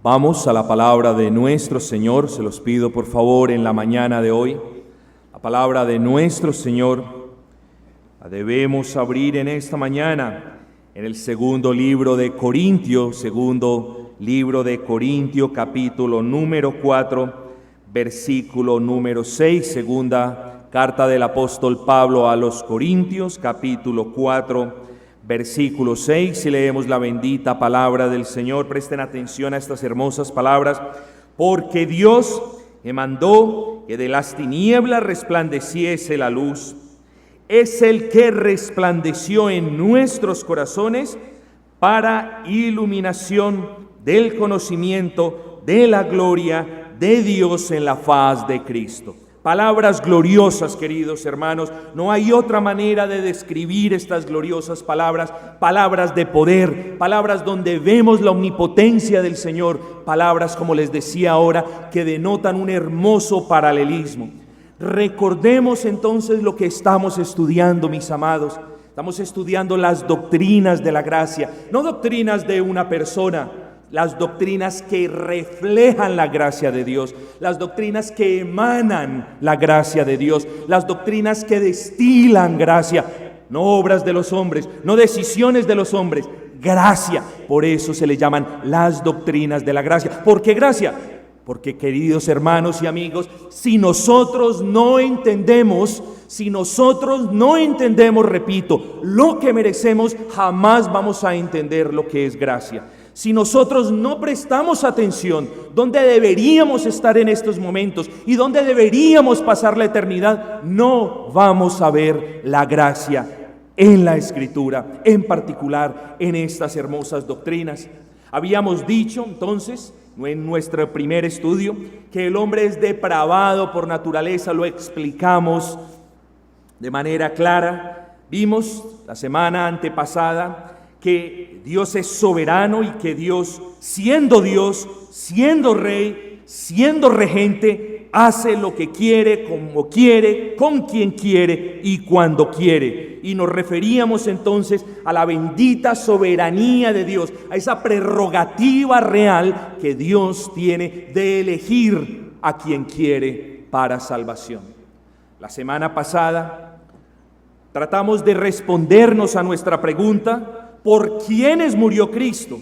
Vamos a la palabra de nuestro Señor, se los pido por favor en la mañana de hoy. La palabra de nuestro Señor la debemos abrir en esta mañana en el segundo libro de Corintios, capítulo número 4, versículo número 6, segunda carta del apóstol Pablo a los Corintios, capítulo 4, versículo 6, y leemos la bendita palabra del Señor. Presten atención a estas hermosas palabras. Porque Dios me mandó que de las tinieblas resplandeciese la luz. Es el que resplandeció en nuestros corazones para iluminación del conocimiento de la gloria de Dios en la faz de Cristo. Palabras gloriosas, queridos hermanos. No hay otra manera de describir estas gloriosas palabras. Palabras de poder, palabras donde vemos la omnipotencia del Señor. Palabras, como les decía ahora, que denotan un hermoso paralelismo. Recordemos entonces lo que estamos estudiando, mis amados. Estamos estudiando las doctrinas de la gracia, no doctrinas de una persona, las doctrinas que reflejan la gracia de Dios, las doctrinas que emanan la gracia de Dios, las doctrinas que destilan gracia, no obras de los hombres, no decisiones de los hombres, gracia. Por eso se le llaman las doctrinas de la gracia. ¿Por qué gracia? Porque, queridos hermanos y amigos, si nosotros no entendemos, repito, lo que merecemos, jamás vamos a entender lo que es gracia. Si nosotros no prestamos atención donde deberíamos estar en estos momentos y donde deberíamos pasar la eternidad, no vamos a ver la gracia en la Escritura, en particular en estas hermosas doctrinas. Habíamos dicho entonces en nuestro primer estudio que el hombre es depravado por naturaleza, lo explicamos de manera clara. Vimos la semana antepasada que Dios es soberano y que Dios, siendo rey, siendo regente, hace lo que quiere, como quiere, con quien quiere y cuando quiere. Y nos referíamos entonces a la bendita soberanía de Dios, a esa prerrogativa real que Dios tiene de elegir a quien quiere para salvación. La semana pasada tratamos de respondernos a nuestra pregunta: ¿por quiénes murió Cristo?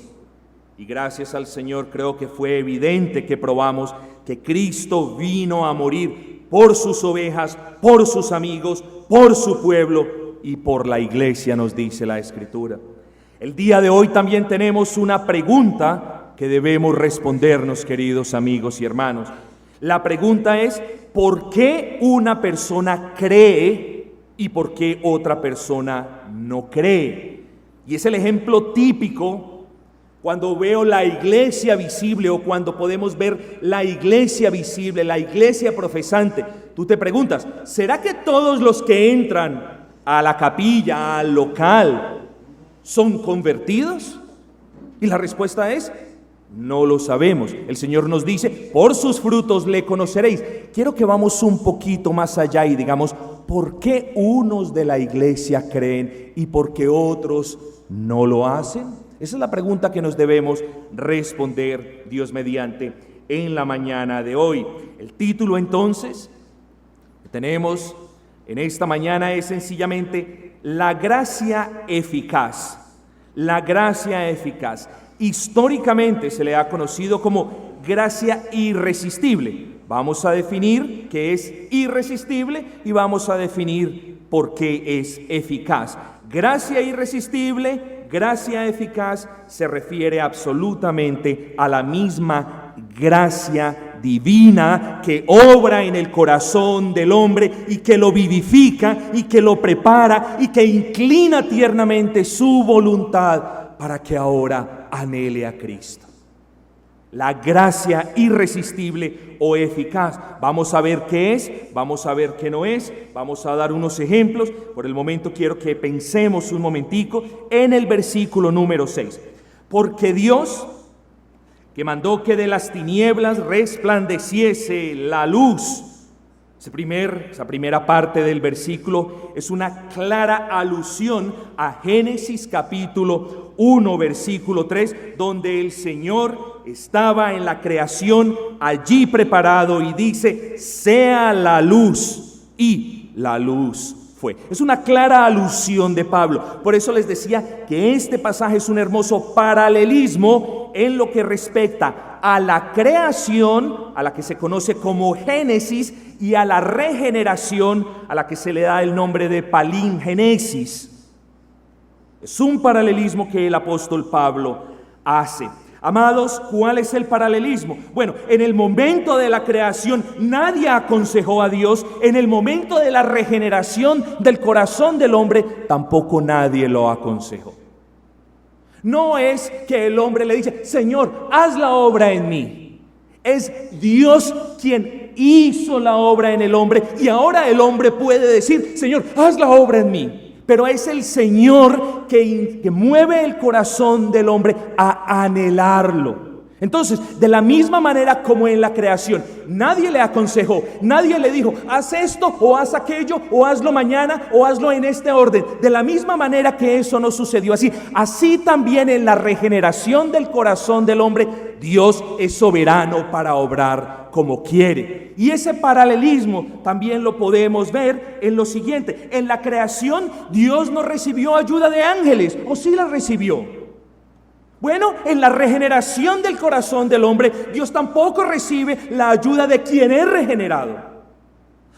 Y gracias al Señor creo que fue evidente que probamos que Cristo vino a morir por sus ovejas, por sus amigos, por su pueblo y por la iglesia, nos dice la Escritura. El día de hoy también tenemos una pregunta que debemos respondernos, queridos amigos y hermanos. La pregunta es: ¿por qué una persona cree y por qué otra persona no cree? Y es el ejemplo típico cuando veo la iglesia visible o cuando podemos ver la iglesia visible, la iglesia profesante. Tú te preguntas, ¿será que todos los que entran a la capilla, al local, son convertidos? Y la respuesta es: no lo sabemos. El Señor nos dice: por sus frutos le conoceréis. Quiero que vamos un poquito más allá y digamos, ¿por qué unos de la iglesia creen y por qué otros no lo hacen? Esa es la pregunta que nos debemos responder, Dios mediante, en la mañana de hoy. El título entonces que tenemos en esta mañana es sencillamente la gracia eficaz. La gracia eficaz. Históricamente se le ha conocido como gracia irresistible. Vamos a definir qué es irresistible y vamos a definir por qué es eficaz. Gracia irresistible, gracia eficaz, se refiere absolutamente a la misma gracia divina que obra en el corazón del hombre y que lo vivifica y que lo prepara y que inclina tiernamente su voluntad para que ahora anhele a Cristo. La gracia irresistible o eficaz. Vamos a ver qué es, vamos a ver qué no es, vamos a dar unos ejemplos. Por el momento quiero que pensemos un momentico en el versículo número 6. Porque Dios, que mandó que de las tinieblas resplandeciese la luz, Esa primera parte del versículo es una clara alusión a Génesis capítulo 1, versículo 3, donde el Señor estaba en la creación allí preparado y dice: sea la luz, y la luz fue. Es una clara alusión de Pablo. Por eso les decía que este pasaje es un hermoso paralelismo en lo que respecta a la creación, a la que se conoce como Génesis, y a la regeneración, a la que se le da el nombre de palingénesis. Es un paralelismo que el apóstol Pablo hace. Amados, ¿cuál es el paralelismo? Bueno, en el momento de la creación nadie aconsejó a Dios. En el momento de la regeneración del corazón del hombre tampoco nadie lo aconsejó. No es que el hombre le dice: Señor, haz la obra en mí. Es Dios quien hizo la obra en el hombre, y ahora el hombre puede decir: Señor, haz la obra en mí. Pero es el Señor que mueve el corazón del hombre a anhelarlo. Entonces, de la misma manera como en la creación, nadie le aconsejó, nadie le dijo: haz esto o haz aquello, o hazlo mañana o hazlo en este orden. De la misma manera que eso no sucedió así también en la regeneración del corazón del hombre, Dios es soberano para obrar como quiere. Y ese paralelismo también lo podemos ver en lo siguiente: en la creación Dios no recibió ayuda de ángeles, ¿o sí la recibió? Bueno, en la regeneración del corazón del hombre, Dios tampoco recibe la ayuda de quien es regenerado.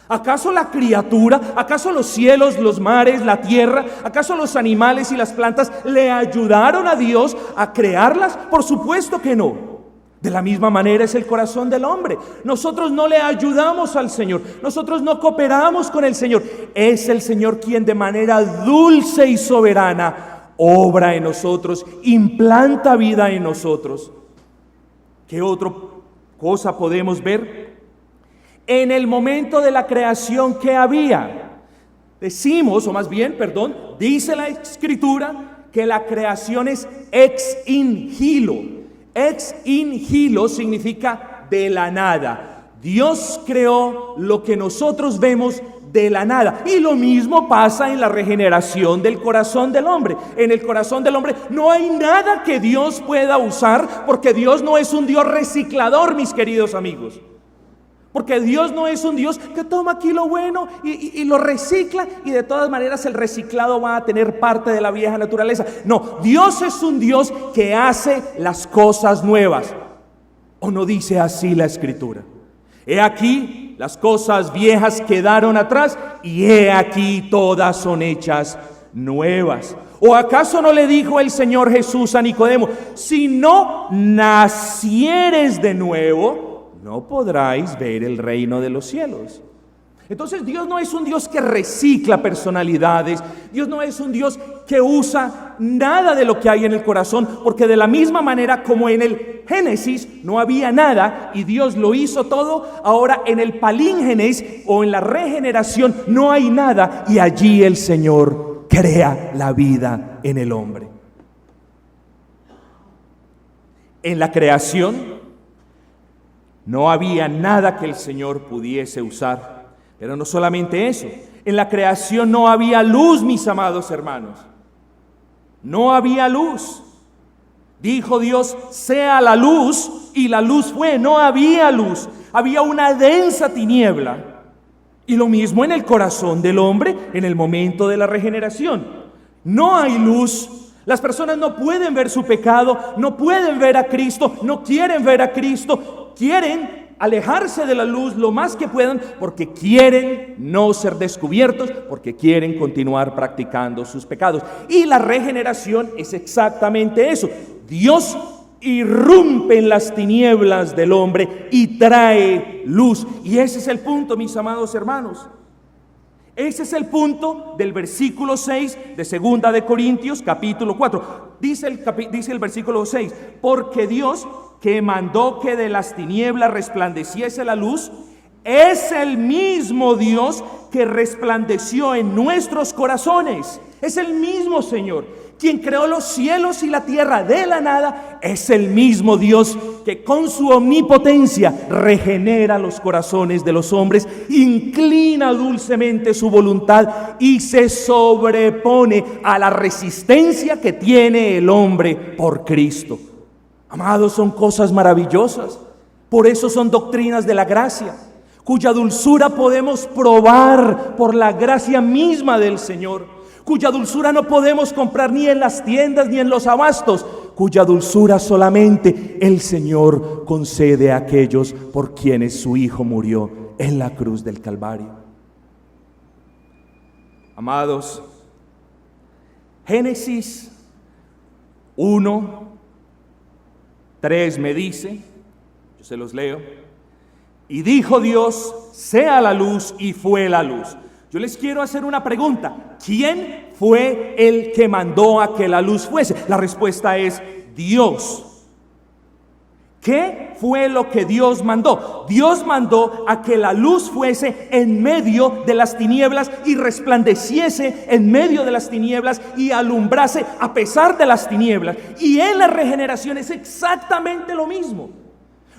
¿Acaso la criatura, acaso los cielos, los mares, la tierra, acaso los animales y las plantas le ayudaron a Dios a crearlas? Por supuesto que no. De la misma manera es el corazón del hombre. Nosotros no le ayudamos al Señor, nosotros no cooperamos con el Señor. Es el Señor quien de manera dulce y soberana obra en nosotros, implanta vida en nosotros. ¿Qué otra cosa podemos ver? En el momento de la creación que había, dice la Escritura que la creación es ex nihilo. Ex nihilo significa de la nada. Dios creó lo que nosotros vemos de la nada. Y lo mismo pasa en la regeneración del corazón del hombre. En el corazón del hombre no hay nada que Dios pueda usar, porque Dios no es un Dios reciclador, mis queridos amigos. Porque Dios no es un Dios que toma aquí lo bueno y lo recicla, y de todas maneras el reciclado va a tener parte de la vieja naturaleza. No, Dios es un Dios que hace las cosas nuevas. ¿O no dice así la Escritura? He aquí, las cosas viejas quedaron atrás, y he aquí todas son hechas nuevas. ¿O acaso no le dijo el Señor Jesús a Nicodemo: si no nacieres de nuevo, no podráis ver el reino de los cielos? Entonces Dios no es un Dios que recicla personalidades. Dios no es un Dios que usa nada de lo que hay en el corazón, porque de la misma manera como en el Génesis no había nada y Dios lo hizo todo, ahora en el palígenes o en la regeneración no hay nada, y allí el Señor crea la vida en el hombre. En la creación no había nada que el Señor pudiese usar. Pero no solamente eso, en la creación no había luz, mis amados hermanos. No había luz. Dijo Dios: sea la luz, y la luz fue. No había luz, había una densa tiniebla. Y lo mismo en el corazón del hombre en el momento de la regeneración. No hay luz. Las personas no pueden ver su pecado, no pueden ver a Cristo, no quieren ver a Cristo, quieren alejarse de la luz lo más que puedan, porque quieren no ser descubiertos, porque quieren continuar practicando sus pecados. Y la regeneración es exactamente eso. Dios irrumpe en las tinieblas del hombre y trae luz. Y ese es el punto, mis amados hermanos. Ese es el punto del versículo 6 de 2 de Corintios capítulo 4. Dice el versículo 6: porque Dios, que mandó que de las tinieblas resplandeciese la luz, es el mismo Dios que resplandeció en nuestros corazones. Es el mismo Señor quien creó los cielos y la tierra de la nada. Es el mismo Dios que con su omnipotencia regenera los corazones de los hombres, inclina dulcemente su voluntad y se sobrepone a la resistencia que tiene el hombre por Cristo. Amados, son cosas maravillosas. Por eso son doctrinas de la gracia, cuya dulzura podemos probar por la gracia misma del Señor, cuya dulzura no podemos comprar ni en las tiendas ni en los abastos, cuya dulzura solamente el Señor concede a aquellos por quienes su Hijo murió en la cruz del Calvario. Amados, Génesis 1:3 me dice, yo se los leo: y dijo Dios, sea la luz, y fue la luz. Yo les quiero hacer una pregunta: ¿quién fue el que mandó a que la luz fuese? La respuesta es Dios. ¿Qué fue lo que Dios mandó? Dios mandó a que la luz fuese en medio de las tinieblas y resplandeciese en medio de las tinieblas y alumbrase a pesar de las tinieblas. Y en la regeneración es exactamente lo mismo.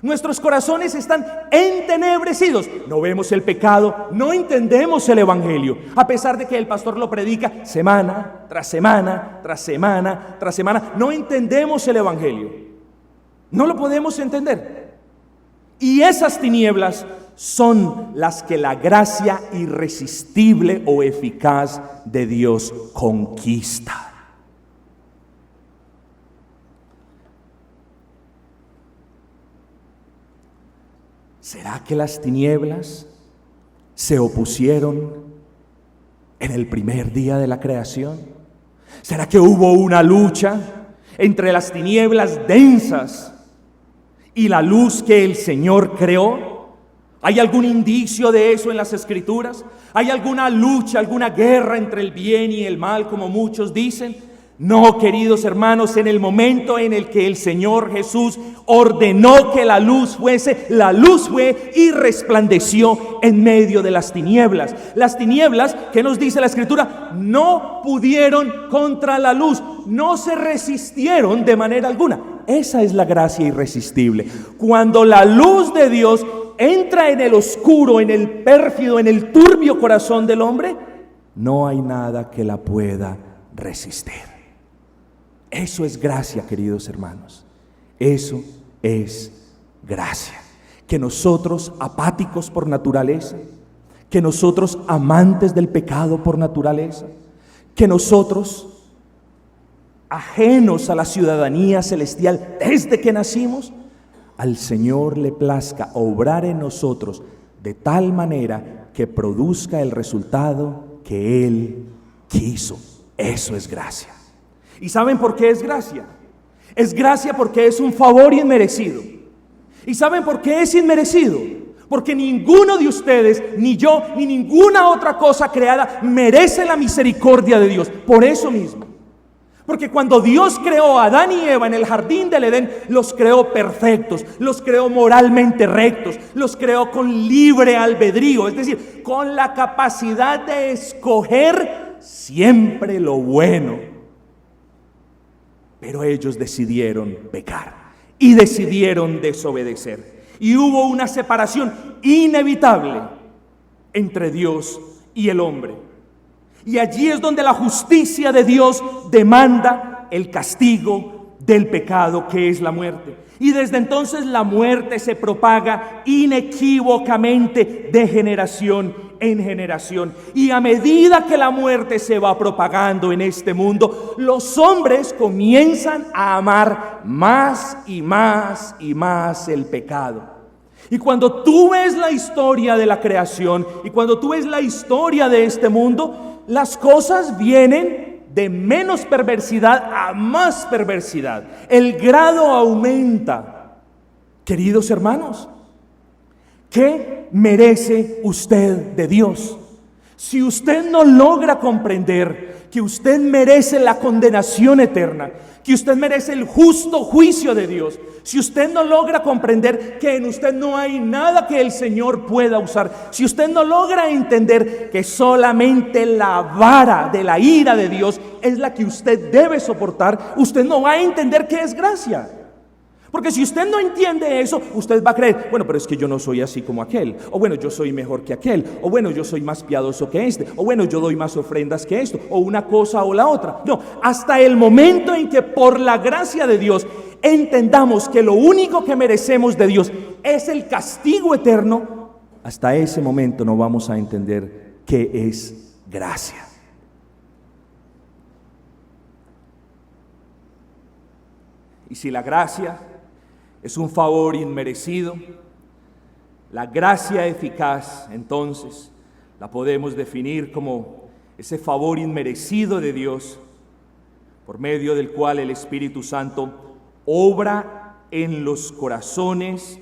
Nuestros corazones están entenebrecidos, no vemos el pecado, no entendemos el evangelio, a pesar de que el pastor lo predica semana tras semana, tras semana, tras semana. No entendemos el evangelio, no lo podemos entender. Y esas tinieblas son las que la gracia irresistible o eficaz de Dios conquista. ¿Será que las tinieblas se opusieron en el primer día de la creación? ¿Será que hubo una lucha entre las tinieblas densas y la luz que el Señor creó? ¿Hay algún indicio de eso en las Escrituras? ¿Hay alguna lucha, alguna guerra entre el bien y el mal, como muchos dicen? No, queridos hermanos, en el momento en el que el Señor Jesús ordenó que la luz fuese, la luz fue y resplandeció en medio de las tinieblas. Las tinieblas, ¿qué nos dice la Escritura? No pudieron contra la luz, no se resistieron de manera alguna. Esa es la gracia irresistible. Cuando la luz de Dios entra en el oscuro, en el pérfido, en el turbio corazón del hombre, no hay nada que la pueda resistir. Eso es gracia, queridos hermanos. Eso es gracia. Que nosotros, apáticos por naturaleza, que nosotros, amantes del pecado por naturaleza, que nosotros, ajenos a la ciudadanía celestial desde que nacimos, al Señor le plazca obrar en nosotros de tal manera que produzca el resultado que Él quiso. Eso es gracia. ¿Y saben por qué es gracia? Es gracia porque es un favor inmerecido. ¿Y saben por qué es inmerecido? Porque ninguno de ustedes, ni yo, ni ninguna otra cosa creada merece la misericordia de Dios. Por eso mismo. Porque cuando Dios creó a Adán y Eva en el jardín del Edén, los creó perfectos, los creó moralmente rectos, los creó con libre albedrío, es decir, con la capacidad de escoger siempre lo bueno. Pero ellos decidieron pecar y decidieron desobedecer. Y hubo una separación inevitable entre Dios y el hombre. Y allí es donde la justicia de Dios demanda el castigo del pecado, que es la muerte. Y desde entonces la muerte se propaga inequívocamente de generación en generación. Y a medida que la muerte se va propagando en este mundo, los hombres comienzan a amar más y más y más el pecado. Y cuando tú ves la historia de la creación y cuando tú ves la historia de este mundo, las cosas vienen de menos perversidad a más perversidad. El grado aumenta. Queridos hermanos, ¿qué merece usted de Dios? Si usted no logra comprender que usted merece la condenación eterna, que usted merece el justo juicio de Dios, si usted no logra comprender que en usted no hay nada que el Señor pueda usar, si usted no logra entender que solamente la vara de la ira de Dios es la que usted debe soportar, usted no va a entender qué es gracia. Porque si usted no entiende eso, usted va a creer, bueno, pero es que yo no soy así como aquel, o bueno, yo soy mejor que aquel, o bueno, yo soy más piadoso que este, o bueno, yo doy más ofrendas que esto, o una cosa o la otra. No, hasta el momento en que por la gracia de Dios entendamos que lo único que merecemos de Dios es el castigo eterno, hasta ese momento no vamos a entender qué es gracia. Y si la gracia es un favor inmerecido, la gracia eficaz, entonces, la podemos definir como ese favor inmerecido de Dios, por medio del cual el Espíritu Santo obra en los corazones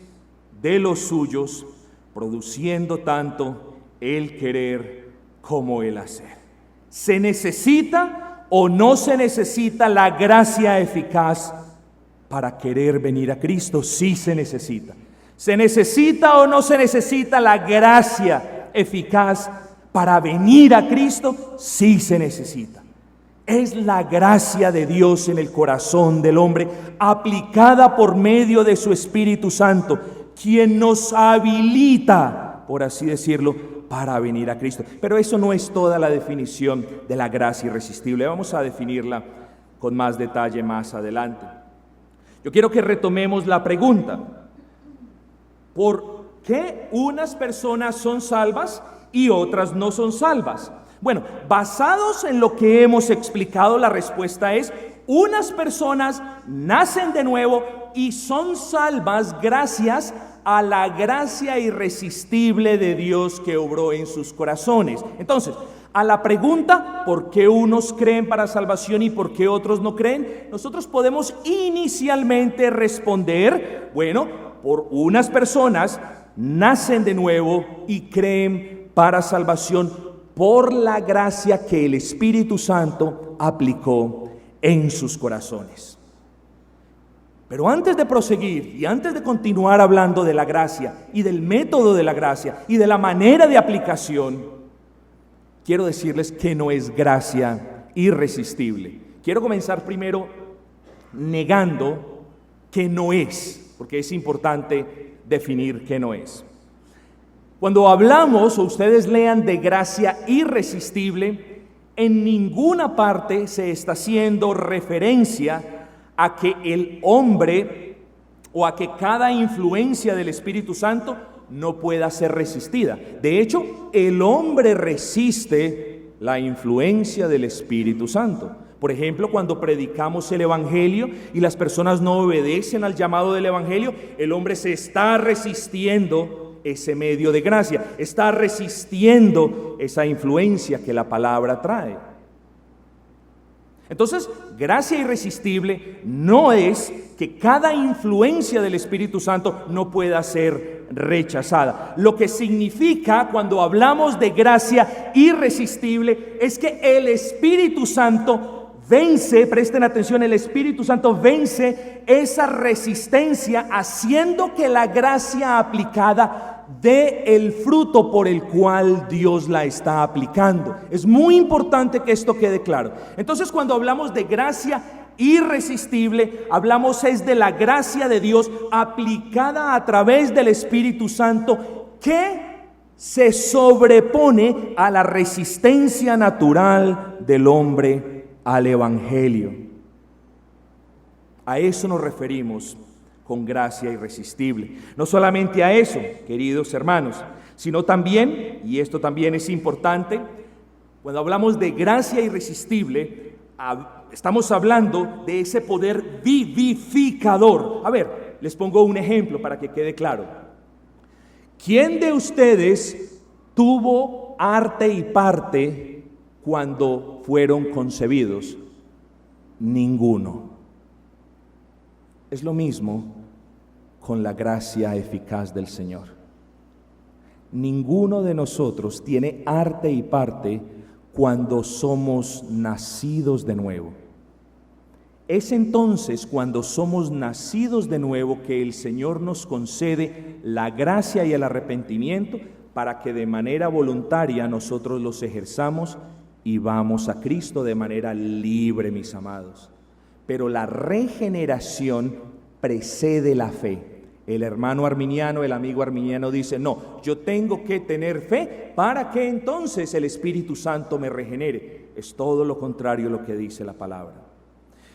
de los suyos, produciendo tanto el querer como el hacer. ¿Se necesita o no se necesita la gracia eficaz para querer venir a Cristo? Sí se necesita. ¿Se necesita o no se necesita la gracia eficaz para venir a Cristo? Sí se necesita. Es la gracia de Dios en el corazón del hombre, aplicada por medio de su Espíritu Santo, quien nos habilita, por así decirlo, para venir a Cristo. Pero eso no es toda la definición de la gracia irresistible. Vamos a definirla con más detalle más adelante. Yo quiero que retomemos la pregunta: ¿por qué unas personas son salvas y otras no son salvas? Bueno, basados en lo que hemos explicado, la respuesta es: unas personas nacen de nuevo y son salvas gracias a la gracia irresistible de Dios que obró en sus corazones. Entonces, a la pregunta, ¿por qué unos creen para salvación y por qué otros no creen? Nosotros podemos inicialmente responder, bueno, por unas personas nacen de nuevo y creen para salvación por la gracia que el Espíritu Santo aplicó en sus corazones. Pero antes de proseguir y antes de continuar hablando de la gracia y del método de la gracia y de la manera de aplicación, quiero decirles que no es gracia irresistible. Quiero comenzar primero negando que no es, porque es importante definir qué no es. Cuando hablamos o ustedes lean de gracia irresistible, en ninguna parte se está haciendo referencia a que el hombre o a que cada influencia del Espíritu Santo no pueda ser resistida. De hecho, el hombre resiste la influencia del Espíritu Santo. Por ejemplo, cuando predicamos el Evangelio y las personas no obedecen al llamado del Evangelio, el hombre se está resistiendo ese medio de gracia, está resistiendo esa influencia que la palabra trae. Entonces, gracia irresistible no es que cada influencia del Espíritu Santo no pueda ser rechazada. Lo que significa cuando hablamos de gracia irresistible es que el Espíritu Santo vence, presten atención, el Espíritu Santo vence esa resistencia haciendo que la gracia aplicada dé el fruto por el cual Dios la está aplicando. Es muy importante que esto quede claro. Entonces, cuando hablamos de gracia irresistible, hablamos es de la gracia de Dios aplicada a través del Espíritu Santo que se sobrepone a la resistencia natural del hombre al Evangelio. A eso nos referimos con gracia irresistible. No solamente a eso, queridos hermanos, sino también, y esto también es importante, cuando hablamos de gracia irresistible, estamos hablando de ese poder vivificador. A ver, les pongo un ejemplo para que quede claro. ¿Quién de ustedes tuvo arte y parte cuando fueron concebidos? Ninguno. Es lo mismo con la gracia eficaz del Señor. Ninguno de nosotros tiene arte y parte cuando somos nacidos de nuevo. Es entonces cuando somos nacidos de nuevo que el Señor nos concede la gracia y el arrepentimiento para que de manera voluntaria nosotros los ejerzamos y vamos a Cristo de manera libre, mis amados. Pero la regeneración precede la fe. El hermano arminiano, el amigo arminiano dice, no, yo tengo que tener fe para que entonces el Espíritu Santo me regenere. Es todo lo contrario a lo que dice la palabra.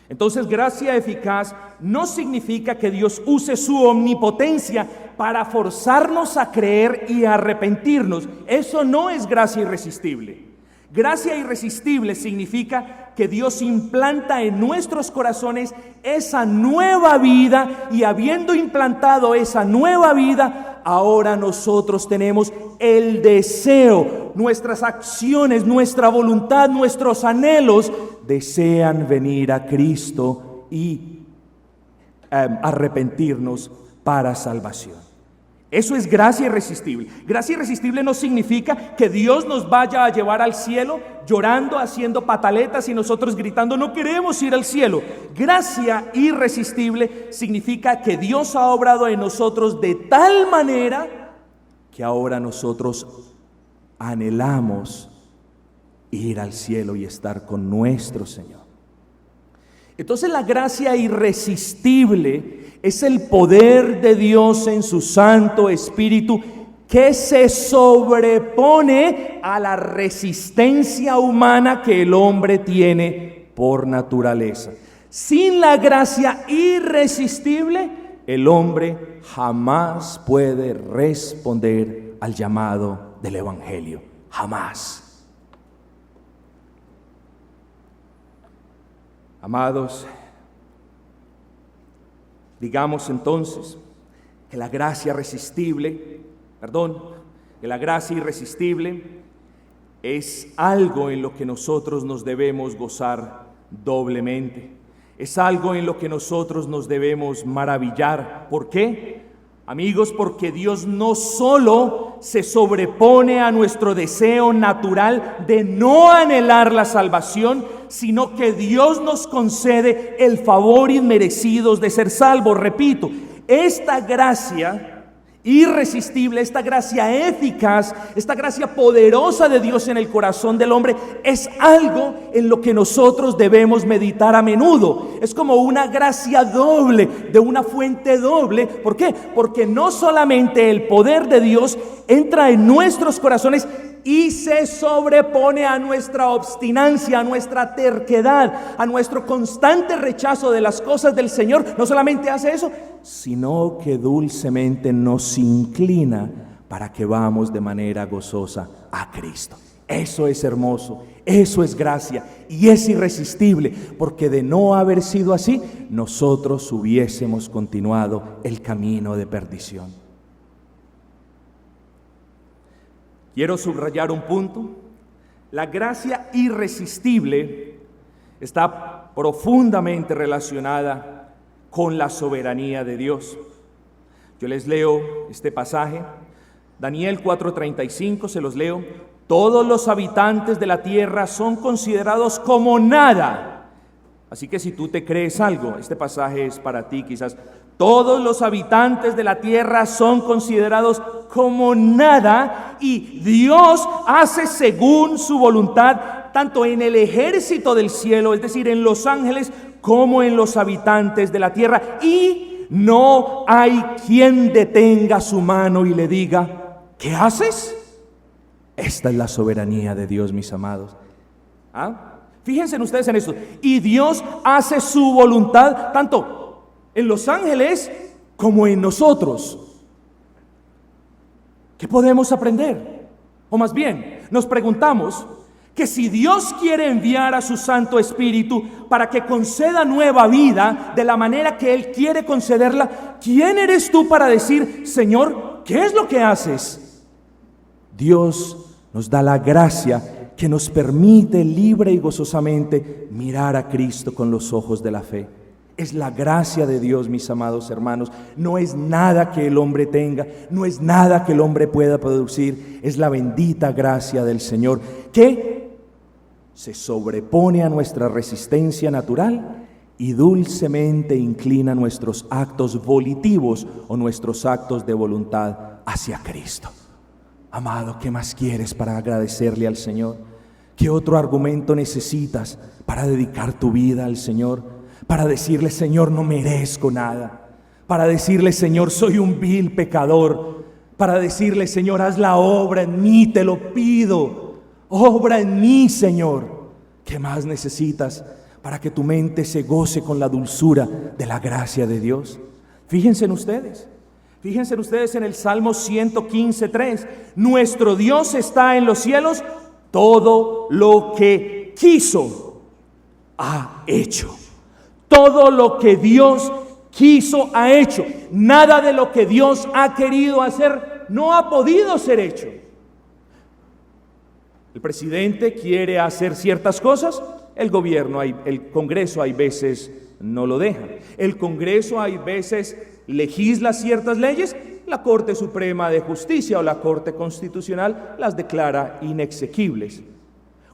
Entonces, gracia eficaz no significa que Dios use su omnipotencia para forzarnos a creer y a arrepentirnos. Eso no es gracia irresistible. Gracia irresistible significa que Dios implanta en nuestros corazones esa nueva vida, y habiendo implantado esa nueva vida, ahora nosotros tenemos el deseo, nuestras acciones, nuestra voluntad, nuestros anhelos desean venir a Cristo y arrepentirnos para salvación. Eso es gracia irresistible. Gracia irresistible no significa que Dios nos vaya a llevar al cielo llorando, haciendo pataletas y nosotros gritando, no queremos ir al cielo. Gracia irresistible significa que Dios ha obrado en nosotros de tal manera que ahora nosotros anhelamos ir al cielo y estar con nuestro Señor. Entonces, la gracia irresistible es el poder de Dios en su Santo Espíritu que se sobrepone a la resistencia humana que el hombre tiene por naturaleza. Sin la gracia irresistible, el hombre jamás puede responder al llamado del Evangelio. Jamás. Amados, digamos entonces que la gracia irresistible es algo en lo que nosotros nos debemos gozar doblemente. Es algo en lo que nosotros nos debemos maravillar. ¿Por qué? Amigos, porque Dios no solo se sobrepone a nuestro deseo natural de no anhelar la salvación, sino que Dios nos concede el favor inmerecido de ser salvos. Repito, esta gracia irresistible, esta gracia eficaz, esta gracia poderosa de Dios en el corazón del hombre es algo en lo que nosotros debemos meditar a menudo. Es como una gracia doble, de una fuente doble. ¿Por qué? Porque no solamente el poder de Dios entra en nuestros corazones y se sobrepone a nuestra obstinancia, a nuestra terquedad, a nuestro constante rechazo de las cosas del Señor. No solamente hace eso, sino que dulcemente nos inclina para que vamos de manera gozosa a Cristo. Eso es hermoso, eso es gracia y es irresistible, porque de no haber sido así, nosotros hubiésemos continuado el camino de perdición. Quiero subrayar un punto. La gracia irresistible está profundamente relacionada con la soberanía de Dios. Yo les leo este pasaje, Daniel 4:35, se los leo. Todos los habitantes de la tierra son considerados como nada. Así que si tú te crees algo, este pasaje es para ti quizás. Todos los habitantes de la tierra son considerados como nada, y Dios hace según su voluntad, tanto en el ejército del cielo, es decir, en los ángeles, como en los habitantes de la tierra. Y no hay quien detenga su mano y le diga, ¿qué haces? Esta es la soberanía de Dios, mis amados. Fíjense ustedes en esto. Y Dios hace su voluntad tanto en los ángeles como en nosotros. ¿Qué podemos aprender? O más bien, nos preguntamos que si Dios quiere enviar a su Santo Espíritu para que conceda nueva vida de la manera que Él quiere concederla, ¿quién eres tú para decir, Señor, qué es lo que haces? Dios nos da la gracia que nos permite libre y gozosamente mirar a Cristo con los ojos de la fe. Es la gracia de Dios, mis amados hermanos. No es nada que el hombre tenga, no es nada que el hombre pueda producir. Es la bendita gracia del Señor que se sobrepone a nuestra resistencia natural y dulcemente inclina nuestros actos volitivos o nuestros actos de voluntad hacia Cristo. Amado, ¿qué más quieres para agradecerle al Señor? ¿Qué otro argumento necesitas para dedicar tu vida al Señor? Para decirle, Señor, no merezco nada. para decirle: Señor, soy un vil pecador, para decirle: Señor, haz la obra en mí, te lo pido, obra en mí, Señor. ¿Qué más necesitas para que tu mente se goce con la dulzura de la gracia de Dios? Fíjense ustedes en el Salmo 115:3. Nuestro Dios está en los cielos, todo lo que quiso ha hecho. Todo lo que Dios quiso ha hecho. Nada de lo que Dios ha querido hacer no ha podido ser hecho. El presidente quiere hacer ciertas cosas, el gobierno, el Congreso hay veces no lo deja. El Congreso hay veces legisla ciertas leyes, la Corte Suprema de Justicia o la Corte Constitucional las declara inexequibles.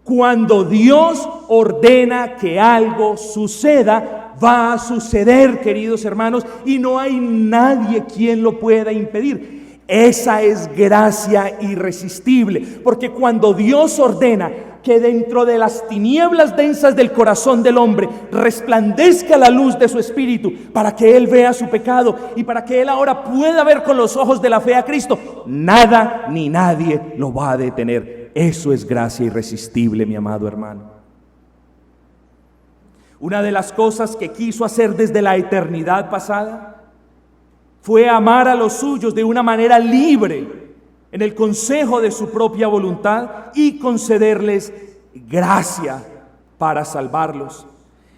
Cuando Dios ordena que algo suceda, va a suceder, queridos hermanos, y no hay nadie quien lo pueda impedir. Esa es gracia irresistible, porque cuando Dios ordena que dentro de las tinieblas densas del corazón del hombre resplandezca la luz de su espíritu, para que él vea su pecado y para que él ahora pueda ver con los ojos de la fe a Cristo, nada ni nadie lo va a detener. Eso es gracia irresistible, mi amado hermano. Una de las cosas que quiso hacer desde la eternidad pasada fue amar a los suyos de una manera libre, en el consejo de su propia voluntad, y concederles gracia para salvarlos.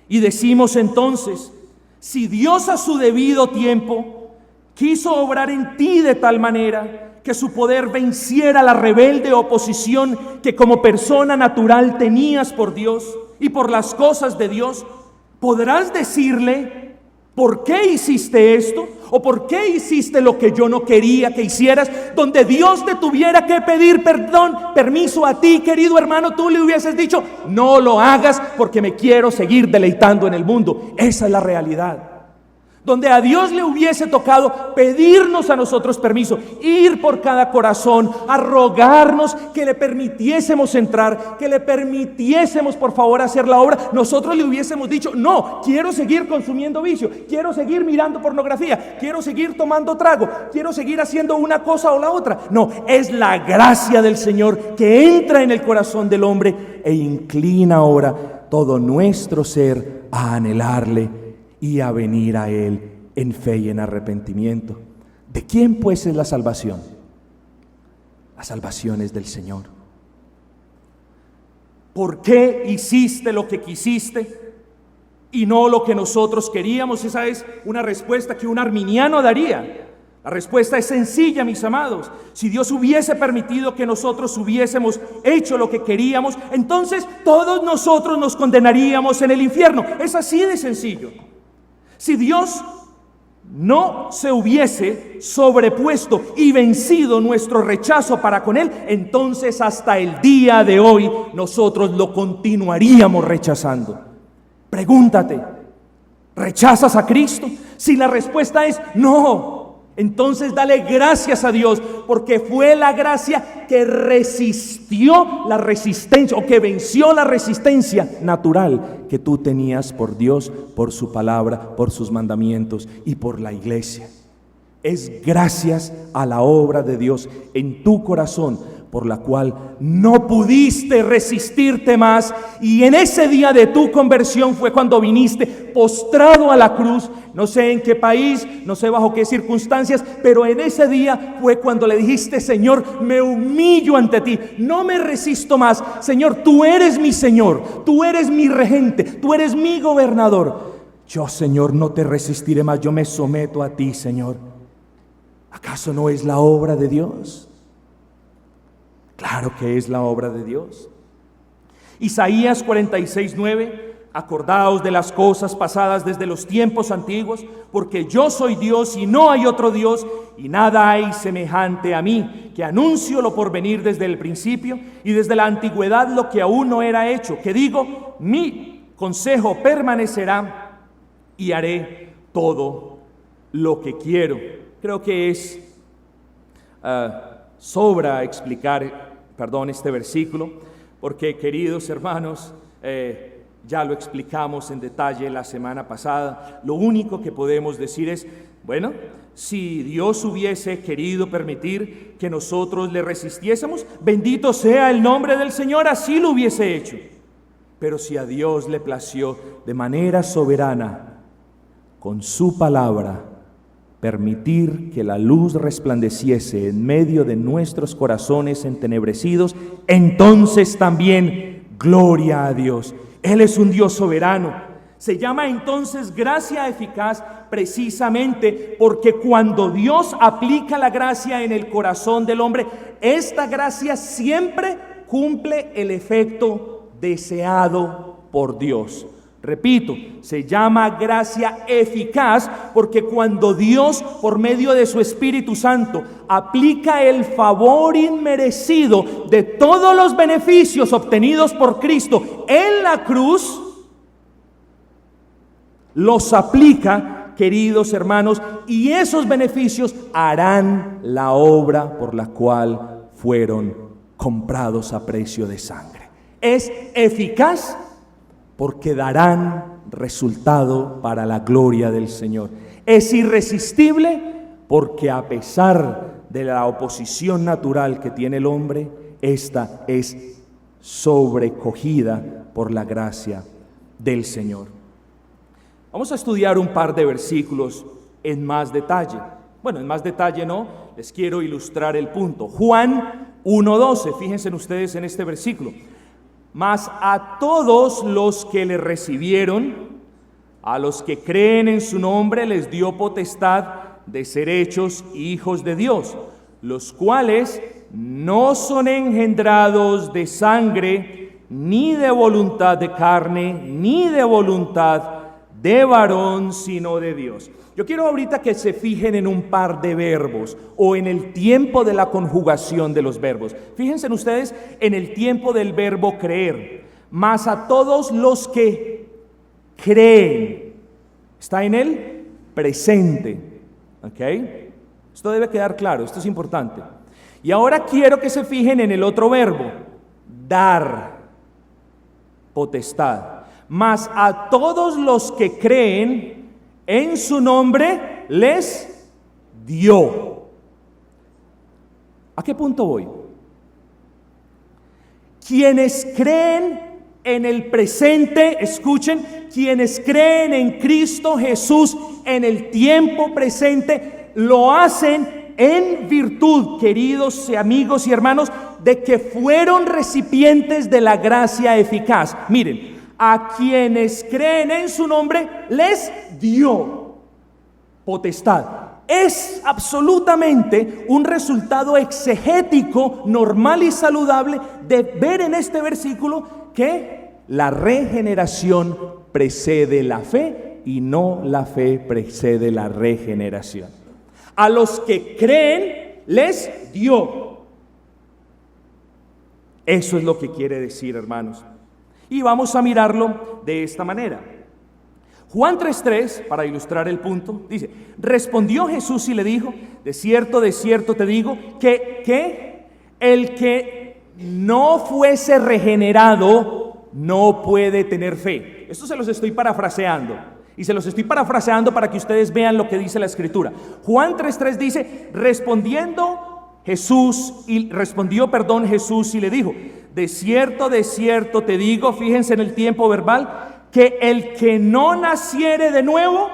Y decimos entonces: si Dios a su debido tiempo quiso obrar en ti de tal manera que su poder venciera la rebelde oposición que como persona natural tenías por Dios y por las cosas de Dios, podrás decirle: ¿por qué hiciste esto? ¿O por qué hiciste lo que yo no quería que hicieras? Donde Dios te tuviera que pedir permiso a ti, querido hermano, tú le hubieses dicho: no lo hagas porque me quiero seguir deleitando en el mundo. Esa es la realidad. Donde a Dios le hubiese tocado pedirnos a nosotros permiso, ir por cada corazón, a rogarnos que le permitiésemos entrar, que le permitiésemos por favor hacer la obra, nosotros le hubiésemos dicho: no, quiero seguir consumiendo vicio, quiero seguir mirando pornografía, quiero seguir tomando trago, quiero seguir haciendo una cosa o la otra. No, es la gracia del Señor que entra en el corazón del hombre e inclina ahora todo nuestro ser a anhelarle y a venir a Él en fe y en arrepentimiento. ¿De quién pues es la salvación? La salvación es del Señor. ¿Por qué hiciste lo que quisiste y no lo que nosotros queríamos? Esa es una respuesta que un arminiano daría. La respuesta es sencilla, mis amados. Si Dios hubiese permitido que nosotros hubiésemos hecho lo que queríamos, entonces todos nosotros nos condenaríamos en el infierno. Es así de sencillo. Si Dios no se hubiese sobrepuesto y vencido nuestro rechazo para con Él, entonces hasta el día de hoy nosotros lo continuaríamos rechazando. Pregúntate: ¿rechazas a Cristo? Si la respuesta es no, entonces dale gracias a Dios, porque fue la gracia que resistió la resistencia, o que venció la resistencia natural que tú tenías por Dios, por su palabra, por sus mandamientos y por la iglesia. Es gracias a la obra de Dios en tu corazón, por la cual no pudiste resistirte más, y en ese día de tu conversión fue cuando viniste postrado a la cruz. No sé en qué país, no sé bajo qué circunstancias, pero en ese día fue cuando le dijiste: Señor, me humillo ante ti, no me resisto más. Señor, tú eres mi Señor, tú eres mi regente, tú eres mi gobernador. Yo, Señor, no te resistiré más, yo me someto a ti, Señor. ¿Acaso no es la obra de Dios? Claro que es la obra de Dios. Isaías 46:9: acordaos de las cosas pasadas desde los tiempos antiguos, porque yo soy Dios y no hay otro Dios, y nada hay semejante a mí, que anuncio lo por venir desde el principio y desde la antigüedad lo que aún no era hecho, que digo: mi consejo permanecerá y haré todo lo que quiero. Creo que sobra explicar, este versículo, porque, queridos hermanos, Ya lo explicamos en detalle la semana pasada. Lo único que podemos decir es, bueno, si Dios hubiese querido permitir que nosotros le resistiésemos, bendito sea el nombre del Señor, así lo hubiese hecho. Pero si a Dios le plació de manera soberana, con su palabra, permitir que la luz resplandeciese en medio de nuestros corazones entenebrecidos, entonces también gloria a Dios. Él es un Dios soberano. Se llama entonces gracia eficaz precisamente porque cuando Dios aplica la gracia en el corazón del hombre, esta gracia siempre cumple el efecto deseado por Dios. Repito, se llama gracia eficaz porque cuando Dios, por medio de su Espíritu Santo, aplica el favor inmerecido de todos los beneficios obtenidos por Cristo en la cruz, los aplica, queridos hermanos, y esos beneficios harán la obra por la cual fueron comprados a precio de sangre. Es eficaz porque darán resultado para la gloria del Señor. Es irresistible porque a pesar de la oposición natural que tiene el hombre, esta es sobrecogida por la gracia del Señor. Vamos a estudiar un par de versículos en más detalle. Bueno, en más detalle no, les quiero ilustrar el punto. Juan 1:12, fíjense ustedes en este versículo. Mas a todos los que le recibieron, a los que creen en su nombre, les dio potestad de ser hechos hijos de Dios, los cuales no son engendrados de sangre, ni de voluntad de carne, ni de voluntad de varón, sino de Dios. Yo quiero ahorita que se fijen en un par de verbos o en el tiempo de la conjugación de los verbos. Fíjense ustedes en el tiempo del verbo creer. Mas a todos los que creen. Está en el presente. ¿Ok? Esto debe quedar claro, esto es importante. Y ahora quiero que se fijen en el otro verbo. Dar. Potestad. Mas a todos los que creen en su nombre les dio. ¿A qué punto voy? Quienes creen en el presente, escuchen, quienes creen en Cristo Jesús en el tiempo presente, lo hacen en virtud, queridos amigos y hermanos, de que fueron recipientes de la gracia eficaz. Miren, a quienes creen en su nombre les dio potestad. Es absolutamente un resultado exegético, normal y saludable de ver en este versículo que la regeneración precede la fe y no la fe precede la regeneración. A los que creen les dio. Eso es lo que quiere decir, hermanos. Y vamos a mirarlo de esta manera. Juan 3:3, para ilustrar el punto, dice: respondió Jesús y le dijo: de cierto te digo, que el que no fuese regenerado no puede tener fe. Esto se los estoy parafraseando. Y se los estoy parafraseando para que ustedes vean lo que dice la Escritura. Juan 3:3 dice: respondió Jesús y le dijo: de cierto te digo, fíjense en el tiempo verbal, que el que no naciere de nuevo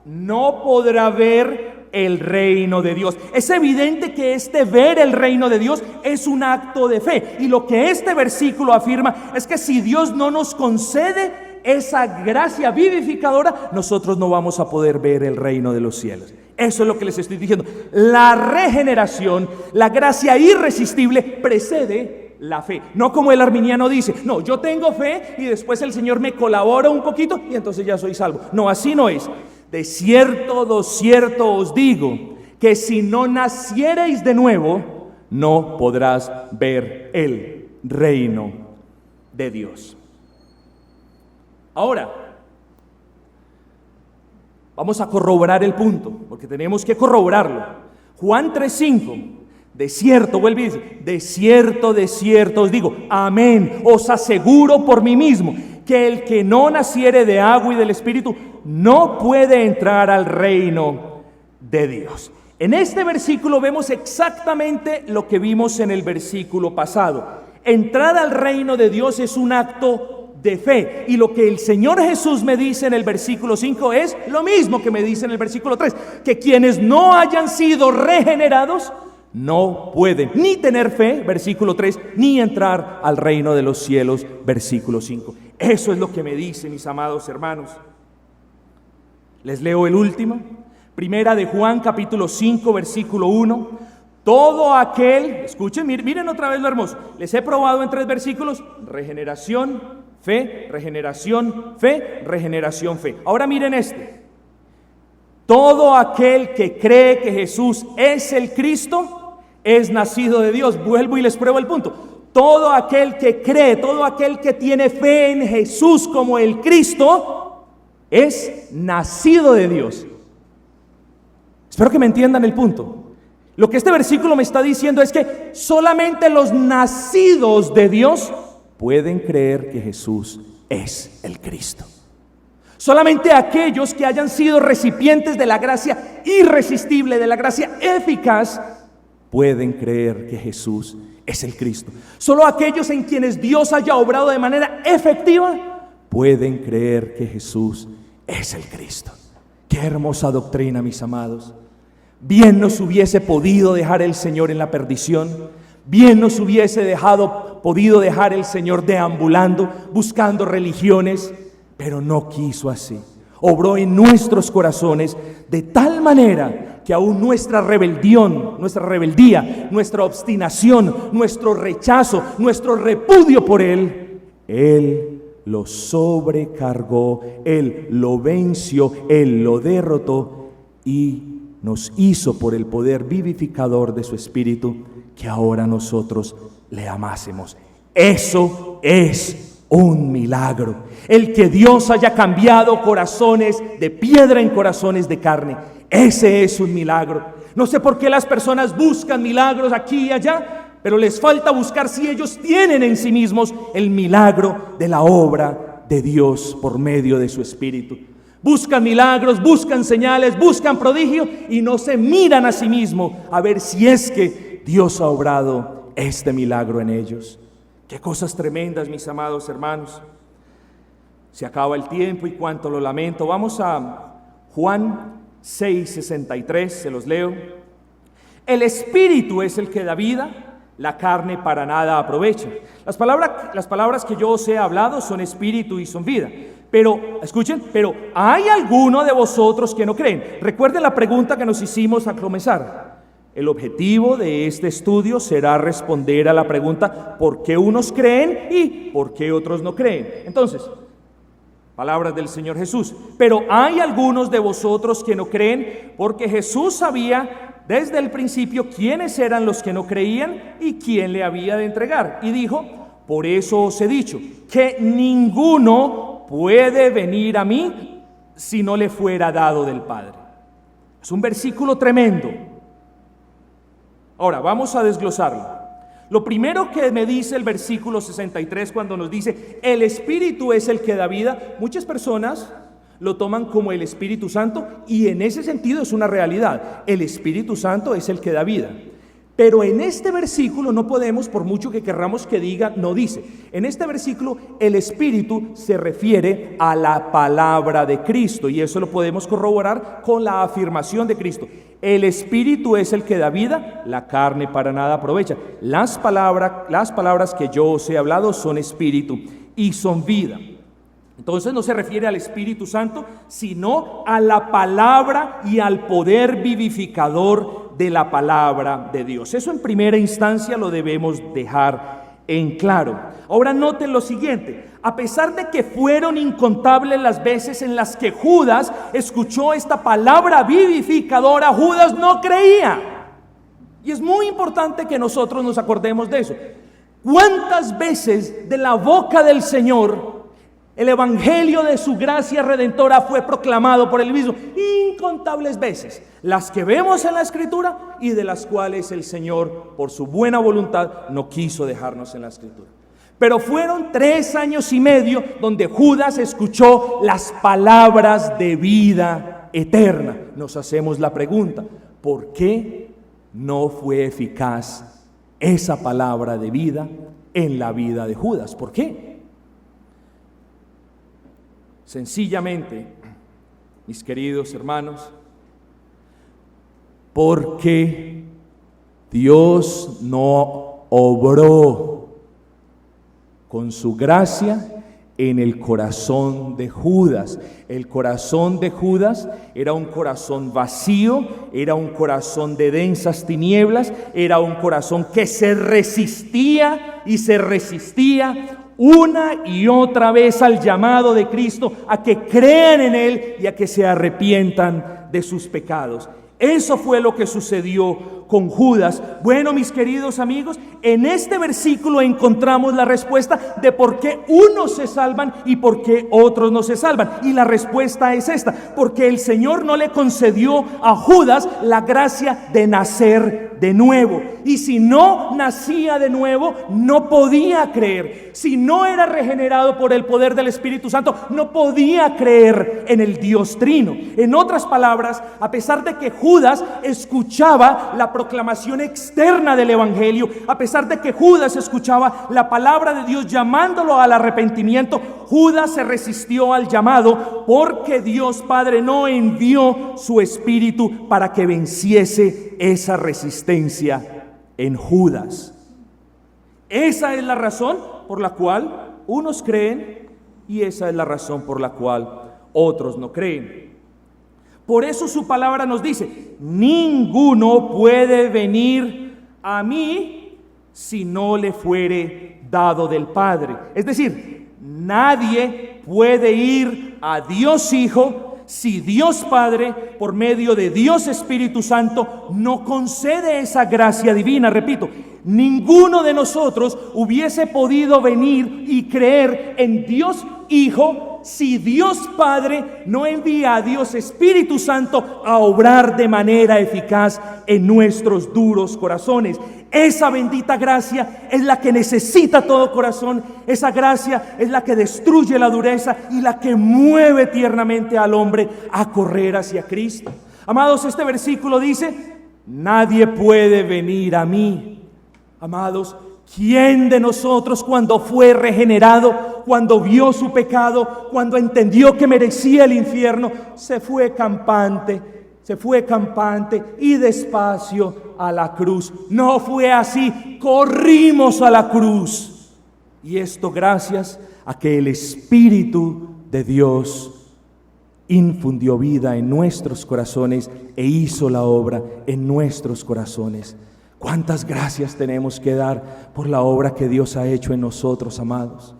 no podrá ver el reino de Dios. Es evidente que este ver el reino de Dios es un acto de fe. Y lo que este versículo afirma es que si Dios no nos concede esa gracia vivificadora, nosotros no vamos a poder ver el reino de los cielos. Eso es lo que les estoy diciendo. La regeneración, la gracia irresistible precede la fe. No como el arminiano dice: no, yo tengo fe y después el Señor me colabora un poquito y entonces ya soy salvo. No, así no es. De cierto os digo, que si no naciereis de nuevo, no podrás ver el reino de Dios. Ahora, vamos a corroborar el punto, porque tenemos que corroborarlo. Juan 3:5, de cierto, vuelve y dice: de cierto os digo, amén, os aseguro por mí mismo, que el que no naciere de agua y del Espíritu no puede entrar al reino de Dios. En este versículo vemos exactamente lo que vimos en el versículo pasado. Entrar al reino de Dios es un acto de fe. Y lo que el Señor Jesús me dice en el versículo 5 es lo mismo que me dice en el versículo 3. Que quienes no hayan sido regenerados no pueden ni tener fe, versículo 3, ni entrar al reino de los cielos, versículo 5. Eso es lo que me dice, mis amados hermanos. Les leo el último. Primera de Juan, capítulo 5, versículo 1. Todo aquel, escuchen, miren otra vez lo hermoso. Les he probado en 3 versículos: regeneración, fe, regeneración, fe, regeneración, fe. Ahora miren este. Todo aquel que cree que Jesús es el Cristo es nacido de Dios. Vuelvo y les pruebo el punto. Todo aquel que cree, todo aquel que tiene fe en Jesús como el Cristo es nacido de Dios. Espero que me entiendan el punto. Lo que este versículo me está diciendo es que solamente los nacidos de Dios pueden creer que Jesús es el Cristo. Solamente aquellos que hayan sido recipientes de la gracia irresistible, de la gracia eficaz, pueden creer que Jesús es el Cristo. Solo aquellos en quienes Dios haya obrado de manera efectiva pueden creer que Jesús es el Cristo. Qué hermosa doctrina, mis amados. Bien nos hubiese podido dejar el Señor en la perdición. Bien nos hubiese podido dejar el Señor deambulando, buscando religiones, pero no quiso así. Obró en nuestros corazones de tal manera que aún nuestra rebeldía, nuestra obstinación, nuestro rechazo, nuestro repudio por Él lo sobrecargó, Él lo venció, Él lo derrotó y nos hizo por el poder vivificador de su Espíritu que ahora nosotros le amásemos. Eso es un milagro. El que Dios haya cambiado corazones de piedra en corazones de carne, ese es un milagro. No sé por qué las personas buscan milagros aquí y allá, pero les falta buscar si ellos tienen en sí mismos el milagro de la obra de Dios por medio de su Espíritu. Buscan milagros, buscan señales, buscan prodigio y no se miran a sí mismos a ver si es que Dios ha obrado este milagro en ellos. Qué cosas tremendas, mis amados hermanos. Se acaba el tiempo y cuánto lo lamento. Vamos a Juan 6:63, se los leo. El Espíritu es el que da vida, la carne para nada aprovecha. Las palabras que yo os he hablado son espíritu y son vida. Pero, escuchen, pero ¿hay alguno de vosotros que no creen? Recuerden la pregunta que nos hicimos al comenzar. El objetivo de este estudio será responder a la pregunta ¿por qué unos creen y por qué otros no creen? Entonces, palabras del Señor Jesús. Pero hay algunos de vosotros que no creen, porque Jesús sabía desde el principio quiénes eran los que no creían y quién le había de entregar. Y dijo: por eso os he dicho que ninguno puede venir a mí si no le fuera dado del Padre. Es un versículo tremendo. Ahora, vamos a desglosarlo. Lo primero que me dice el versículo 63 cuando nos dice el Espíritu es el que da vida, muchas personas lo toman como el Espíritu Santo y en ese sentido es una realidad. El Espíritu Santo es el que da vida. Pero en este versículo no podemos, por mucho que querramos que diga, no dice. En este versículo el Espíritu se refiere a la palabra de Cristo y eso lo podemos corroborar con la afirmación de Cristo. El Espíritu es el que da vida, la carne para nada aprovecha. Las palabras que yo os he hablado son espíritu y son vida. Entonces no se refiere al Espíritu Santo, sino a la palabra y al poder vivificador de la palabra de Dios. Eso en primera instancia lo debemos dejar en claro. Ahora noten lo siguiente: a pesar de que fueron incontables las veces en las que Judas escuchó esta palabra vivificadora, Judas no creía. Y es muy importante que nosotros nos acordemos de eso. ¿Cuántas veces de la boca del Señor el evangelio de su gracia redentora fue proclamado por él mismo? Incontables veces, las que vemos en la Escritura y de las cuales el Señor, por su buena voluntad, no quiso dejarnos en la Escritura. Pero fueron 3 años y medio donde Judas escuchó las palabras de vida eterna. Nos hacemos la pregunta, ¿por qué no fue eficaz esa palabra de vida en la vida de Judas? ¿Por qué? Sencillamente, mis queridos hermanos, porque Dios no obró con su gracia en el corazón de Judas. El corazón de Judas era un corazón vacío, era un corazón de densas tinieblas, era un corazón que se resistía y se resistía una y otra vez al llamado de Cristo, a que crean en Él y a que se arrepientan de sus pecados. Eso fue lo que sucedió con Judas. Bueno, mis queridos amigos, en este versículo encontramos la respuesta de por qué unos se salvan y por qué otros no se salvan. Y la respuesta es esta: porque el Señor no le concedió a Judas la gracia de nacer de nuevo. Y si no nacía de nuevo, no podía creer. Si no era regenerado por el poder del Espíritu Santo, no podía creer en el Dios Trino. En otras palabras, a pesar de que Judas escuchaba la proclamación externa del Evangelio, a pesar de que Judas escuchaba la palabra de Dios llamándolo al arrepentimiento, Judas se resistió al llamado porque Dios Padre no envió su Espíritu para que venciese esa resistencia en Judas. Esa es la razón por la cual unos creen y esa es la razón por la cual otros no creen. Por eso su palabra nos dice: ninguno puede venir a mí si no le fuere dado del Padre. Es decir, nadie puede ir a Dios Hijo si Dios Padre, por medio de Dios Espíritu Santo, no concede esa gracia divina. Repito, ninguno de nosotros hubiese podido venir y creer en Dios Hijo si Dios Padre no envía a Dios Espíritu Santo a obrar de manera eficaz en nuestros duros corazones. Esa bendita gracia es la que necesita todo corazón. Esa gracia es la que destruye la dureza y la que mueve tiernamente al hombre a correr hacia Cristo. Amados, este versículo dice: nadie puede venir a mí. Amados, ¿quién de nosotros, cuando fue regenerado, cuando vio su pecado, cuando entendió que merecía el infierno, se fue campante y despacio a la cruz? No fue así, corrimos a la cruz. Y esto gracias a que el Espíritu de Dios infundió vida en nuestros corazones e hizo la obra en nuestros corazones. ¿Cuántas gracias tenemos que dar por la obra que Dios ha hecho en nosotros, amados?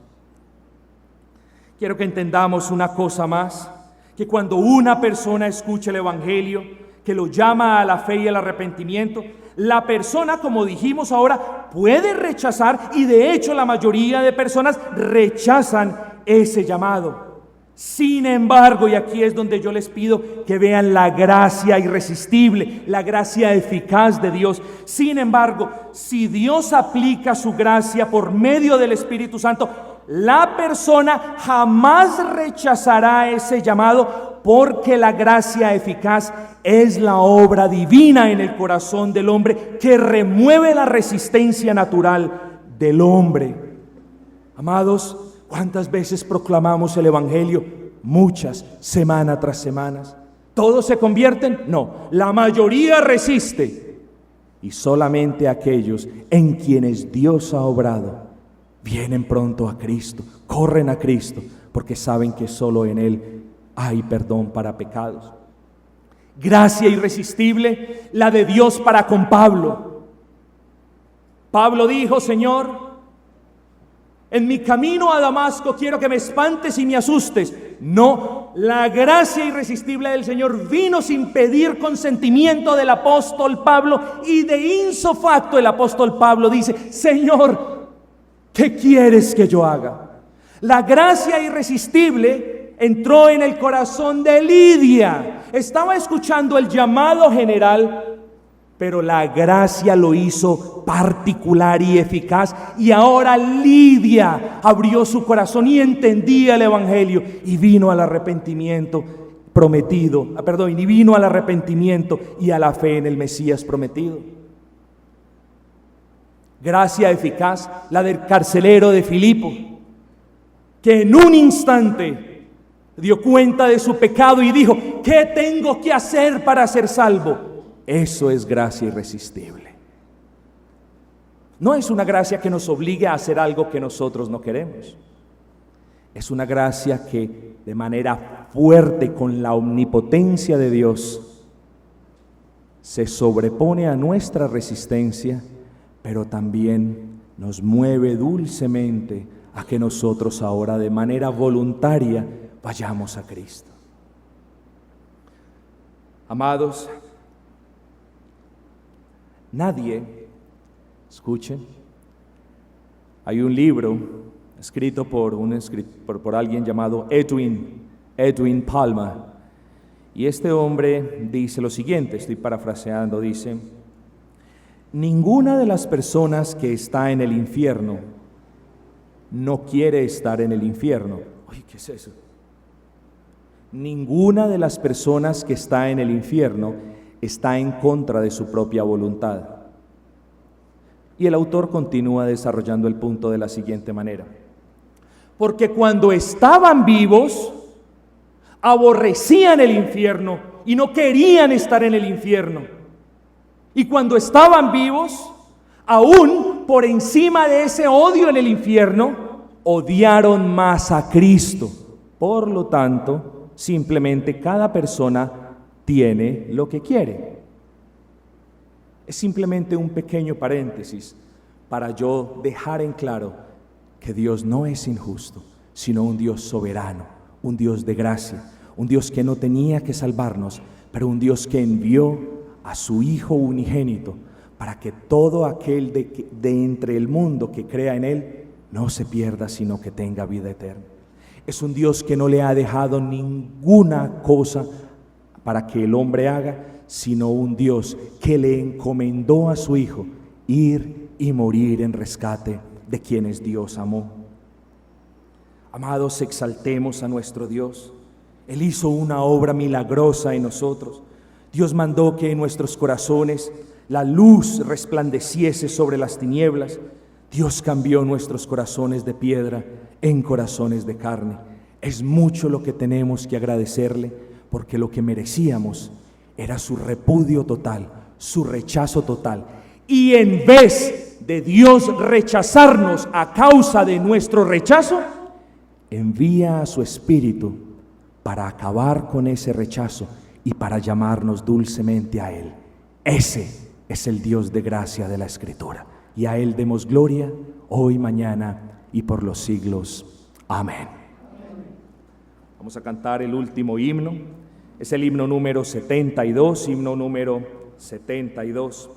Quiero que entendamos una cosa más, que cuando una persona escucha el Evangelio, que lo llama a la fe y al arrepentimiento, la persona, como dijimos ahora, puede rechazar, y de hecho la mayoría de personas rechazan ese llamado. Sin embargo, y aquí es donde yo les pido que vean la gracia irresistible, la gracia eficaz de Dios. Sin embargo, si Dios aplica su gracia por medio del Espíritu Santo, la persona jamás rechazará ese llamado, porque la gracia eficaz es la obra divina en el corazón del hombre que remueve la resistencia natural del hombre. Amados, ¿cuántas veces proclamamos el Evangelio? Muchas, semana tras semana. ¿Todos se convierten? No, la mayoría resiste. Y solamente aquellos en quienes Dios ha obrado vienen pronto a Cristo, corren a Cristo, porque saben que solo en Él hay perdón para pecados. Gracia irresistible, la de Dios para con Pablo. Pablo dijo: Señor, en mi camino a Damasco quiero que me espantes y me asustes. No, la gracia irresistible del Señor vino sin pedir consentimiento del apóstol Pablo, y de ipso facto el apóstol Pablo dice: Señor, ¿qué quieres que yo haga? La gracia irresistible entró en el corazón de Lidia. Estaba escuchando el llamado general, pero la gracia lo hizo particular y eficaz. Y ahora Lidia abrió su corazón y entendía el Evangelio y vino al arrepentimiento prometido, y vino al arrepentimiento y a la fe en el Mesías prometido. Gracia eficaz, la del carcelero de Filipo, que en un instante dio cuenta de su pecado y dijo: ¿qué tengo que hacer para ser salvo? Eso es gracia irresistible. No es una gracia que nos obligue a hacer algo que nosotros no queremos. Es una gracia que de manera fuerte, con la omnipotencia de Dios, se sobrepone a nuestra resistencia, pero también nos mueve dulcemente a que nosotros ahora de manera voluntaria vayamos a Cristo. Amados, nadie, escuchen, hay un libro escrito por alguien llamado Edwin Palmer, y este hombre dice lo siguiente, estoy parafraseando, dice: ninguna de las personas que está en el infierno no quiere estar en el infierno. Oye, ¿qué es eso? Ninguna de las personas que está en el infierno está en contra de su propia voluntad. Y el autor continúa desarrollando el punto de la siguiente manera: porque cuando estaban vivos, aborrecían el infierno y no querían estar en el infierno. Y cuando estaban vivos, aún por encima de ese odio en el infierno, odiaron más a Cristo. Por lo tanto, simplemente cada persona tiene lo que quiere. Es simplemente un pequeño paréntesis para yo dejar en claro que Dios no es injusto, sino un Dios soberano, un Dios de gracia, un Dios que no tenía que salvarnos, pero un Dios que envió a su Hijo unigénito para que todo aquel de entre el mundo que crea en Él no se pierda, sino que tenga vida eterna. Es un Dios que no le ha dejado ninguna cosa para que el hombre haga, sino un Dios que le encomendó a su Hijo ir y morir en rescate de quienes Dios amó. Amados, exaltemos a nuestro Dios. Él hizo una obra milagrosa en nosotros. Dios mandó que en nuestros corazones la luz resplandeciese sobre las tinieblas. Dios cambió nuestros corazones de piedra en corazones de carne. Es mucho lo que tenemos que agradecerle, porque lo que merecíamos era su repudio total, su rechazo total. Y en vez de Dios rechazarnos a causa de nuestro rechazo, envía a su Espíritu para acabar con ese rechazo y para llamarnos dulcemente a Él. Ese es el Dios de gracia de la Escritura, y a Él demos gloria hoy, mañana y por los siglos. Amén. Vamos a cantar el último himno. Es el himno número 72, himno número 72.